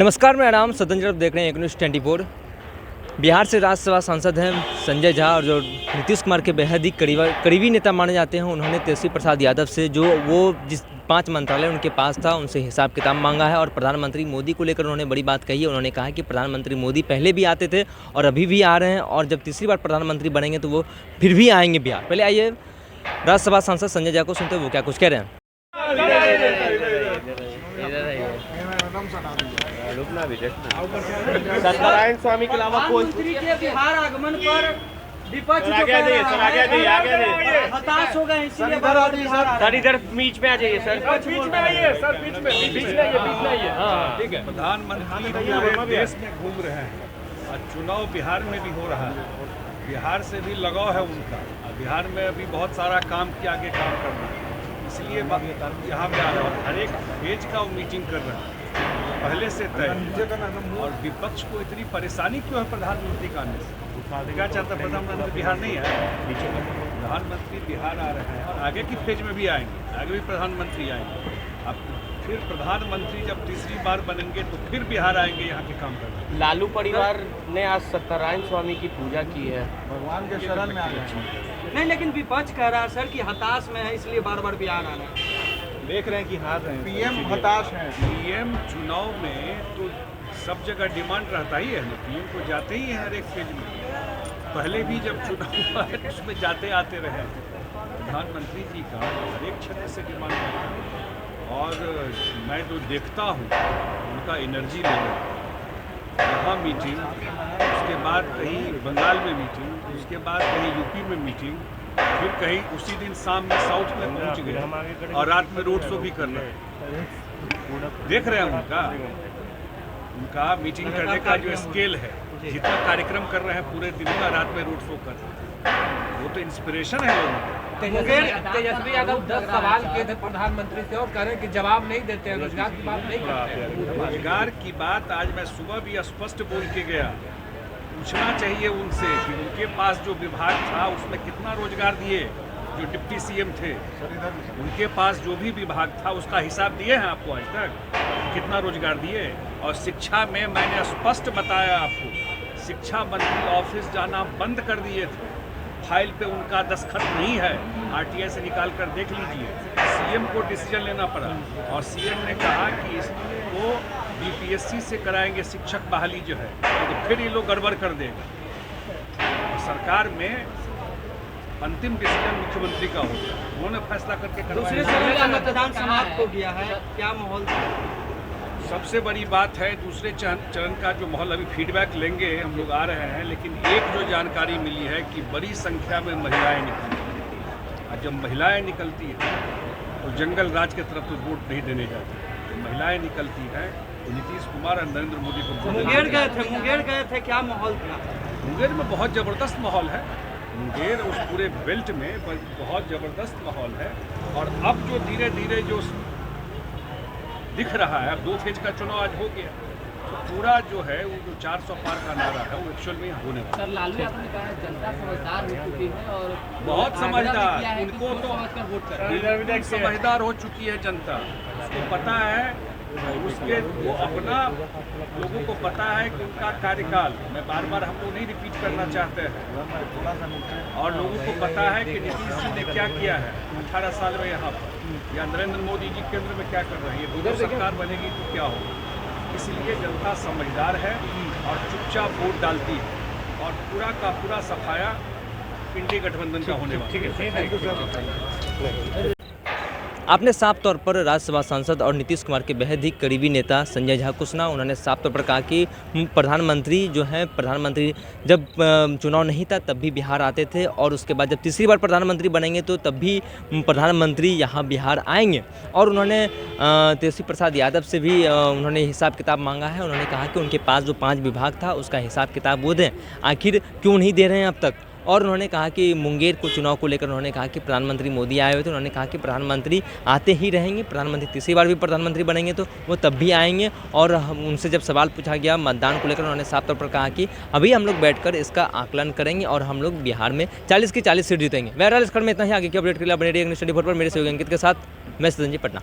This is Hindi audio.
नमस्कार, मेरा नाम सतंजर, आप देख रहे हैं एक न्यूज़ 24। बिहार से राज्यसभा सांसद हैं संजय झा, और जो नीतीश कुमार के बेहद ही करीबी नेता माने जाते हैं, उन्होंने तेजस्वी प्रसाद यादव से जो जिस 5 मंत्रालय उनके पास था उनसे हिसाब किताब मांगा है। और प्रधानमंत्री मोदी को लेकर उन्होंने बड़ी बात कही है। उन्होंने कहा कि प्रधानमंत्री मोदी पहले भी आते थे और अभी भी आ रहे हैं, और जब तीसरी बार प्रधानमंत्री बनेंगे तो वो फिर भी आएंगे बिहार। पहले आइए राज्यसभा सांसद संजय झा को सुनते वो क्या कुछ कह रहे हैं। सत्यनारायण स्वामी के अलावा कोई मंत्री के बिहार आगमन पर विपक्ष जो आगे कह सर, रहा आगे है हताश हो गए, इसलिए बिहार आ सर इधर बीच में आ जाइए सर। बीच में आइए सर, बीच में आइए। हाँ ठीक है। प्रधानमंत्री पूरे देश में घूम रहे हैं और चुनाव बिहार में भी हो रहा है। बिहार से भी लगाव है उनका। बिहार में अभी बहुत सारा काम के आगे काम करना है, इसलिए यहाँ पे आ रहे हैं। हर एक फेज का वो मीटिंग कर रहे हैं पहले से तय। और विपक्ष को इतनी परेशानी क्यों है प्रधानमंत्री का आने से? क्या चाहता है प्रधानमंत्री बिहार नहीं आए? प्रधानमंत्री बिहार आ रहे हैं और आगे की फेज में भी आएंगे, आगे भी प्रधानमंत्री आएंगे। अब फिर प्रधानमंत्री जब तीसरी बार बनेंगे तो फिर बिहार आएंगे यहाँ के काम करने। लालू परिवार ने आज सत्यनारायण स्वामी की पूजा की है, भगवान के शरण में आ गए। नहीं, लेकिन विपक्ष कह रहा है सर कि हताश में है, इसलिए बार बार बिहार आ रहा है। देख रहे हैं कि हार रहे हैं। पीएम हताश हैं। पीएम चुनाव में तो सब जगह डिमांड रहता ही है, पीएम को जाते ही है हर एक फेज में। पहले भी जब चुनाव हुआ है उसमें जाते आते रहे। प्रधानमंत्री जी का हर एक क्षेत्र से डिमांड है। और मैं जो देखता हूँ उनका एनर्जी लेवल, यहाँ मीटिंग, उसके बाद कहीं बंगाल में मीटिंग, उसके बाद कहीं यूपी में मीटिंग, फिर कहीं उसी दिन शाम में साउथ में पहुंच गए और रात में रोड शो भी कर रहे हैं। देख रहे हैं उनका मीटिंग करने का जो स्केल है, जितना कार्यक्रम कर रहे हैं पूरे दिन का, रात में रोड शो कर रहे हैं, वो तो इंस्पिरेशन है लोगों को। तेजस्वी यादव 10 सवाल किए थे प्रधानमंत्री से और कह रहे हैं कि जवाब नहीं देते हैं, रोजगार की बात नहीं करते हैं। रोजगार की बात आज मैं सुबह भी स्पष्ट बोल के गया। पूछना चाहिए उनसे कि उनके पास जो विभाग था उसमें कितना रोजगार दिए। जो डिप्टी सीएम थे उनके पास जो भी विभाग था उसका हिसाब दिए हैं आपको आज तक, कितना रोजगार दिए। और शिक्षा में मैंने स्पष्ट बताया आपको, शिक्षा मंत्री ऑफिस जाना बंद कर दिए थे। फाइल पे उनका दस्तखत नहीं है, आरटीआई से निकाल कर देख लीजिए। सीएम को डिसीजन लेना पड़ा और सीएम ने कहा कि इसको बीपीएससी से कराएंगे शिक्षक बहाली जो है, तो फिर ये लोग गड़बड़ कर देगा। सरकार में अंतिम डिसीजन मुख्यमंत्री का होगा, उन्होंने फैसला करके दूसरे चरण का मतदान समाप्त हो गया है, क्या माहौल था? सबसे बड़ी बात है दूसरे चरण का जो माहौल, अभी फीडबैक लेंगे, हम लोग आ रहे हैं। लेकिन एक जो जानकारी मिली है कि बड़ी संख्या में महिलाएं निकलती हैं, और जब महिलाएं निकलती हैं तो जंगल राज की तरफ तो वोट नहीं देने जाते। तो महिलाएं निकलती हैं तो नीतीश कुमार और नरेंद्र मोदी को। मुंगेर गए थे, क्या माहौल था? मुंगेर में बहुत ज़बरदस्त माहौल है। मुंगेर उस पूरे बेल्ट में बहुत ज़बरदस्त माहौल है। और अब जो धीरे धीरे जो दिख रहा है, अब 2 फेज का चुनाव आज हो गया, तो पूरा जो है वो जो 400 पार का नारा है वो एक्चुअल में होने वाला है। सर लालू यादव ने कहा है जनता समझदार हो चुकी है और बहुत समझदार, उनको तो वोट कर समझदार हो चुकी है जनता। उसको पता है, उसके वो अपना लोगों को पता है कि उनका कार्यकाल, मैं बार बार हम लोग नहीं रिपीट करना चाहते हैं, और लोगों को पता है कि नीतीश जी ने क्या किया है 18 साल में यहाँ पर, या नरेंद्र मोदी जी केंद्र में क्या कर रहे हैं। ये सरकार बनेगी तो क्या होगा। इसलिए जनता समझदार है और चुपचाप वोट डालती है, और पूरा का पूरा सफाया इंडी गठबंधन का होने वाला है। आपने साफ तौर पर राज्यसभा सांसद और नीतीश कुमार के बेहद ही करीबी नेता संजय झा को सुना। उन्होंने साफ तौर पर कहा कि प्रधानमंत्री जब चुनाव नहीं था तब भी बिहार आते थे, और उसके बाद जब तीसरी बार प्रधानमंत्री बनेंगे तो तब भी प्रधानमंत्री यहाँ बिहार आएंगे। और उन्होंने तेजस्वी प्रसाद यादव से भी उन्होंने हिसाब किताब मांगा है। उन्होंने कहा कि उनके पास जो 5 विभाग था उसका हिसाब किताब वो दें, आखिर क्यों नहीं दे रहे हैं अब तक। और उन्होंने कहा कि मुंगेर को चुनाव को लेकर उन्होंने कहा कि प्रधानमंत्री मोदी आए हुए थे। उन्होंने कहा कि प्रधानमंत्री आते ही रहेंगे, प्रधानमंत्री तीसरी बार भी प्रधानमंत्री बनेंगे तो वो तब भी आएंगे। और उनसे जब सवाल पूछा गया मतदान को लेकर, उन्होंने साफ तौर पर कहा कि अभी हम लोग बैठकर इसका आकलन करेंगे और हम लोग बिहार में 40 की 40 सीट जीतेंगे। बहरहाल इस खबर में इतना ही। आगे की अपडेट के लिए बने रहिए न्यूज़ 24 पर। मेरे सहयोगी अंकित के साथ मैं सतंजी, पटना।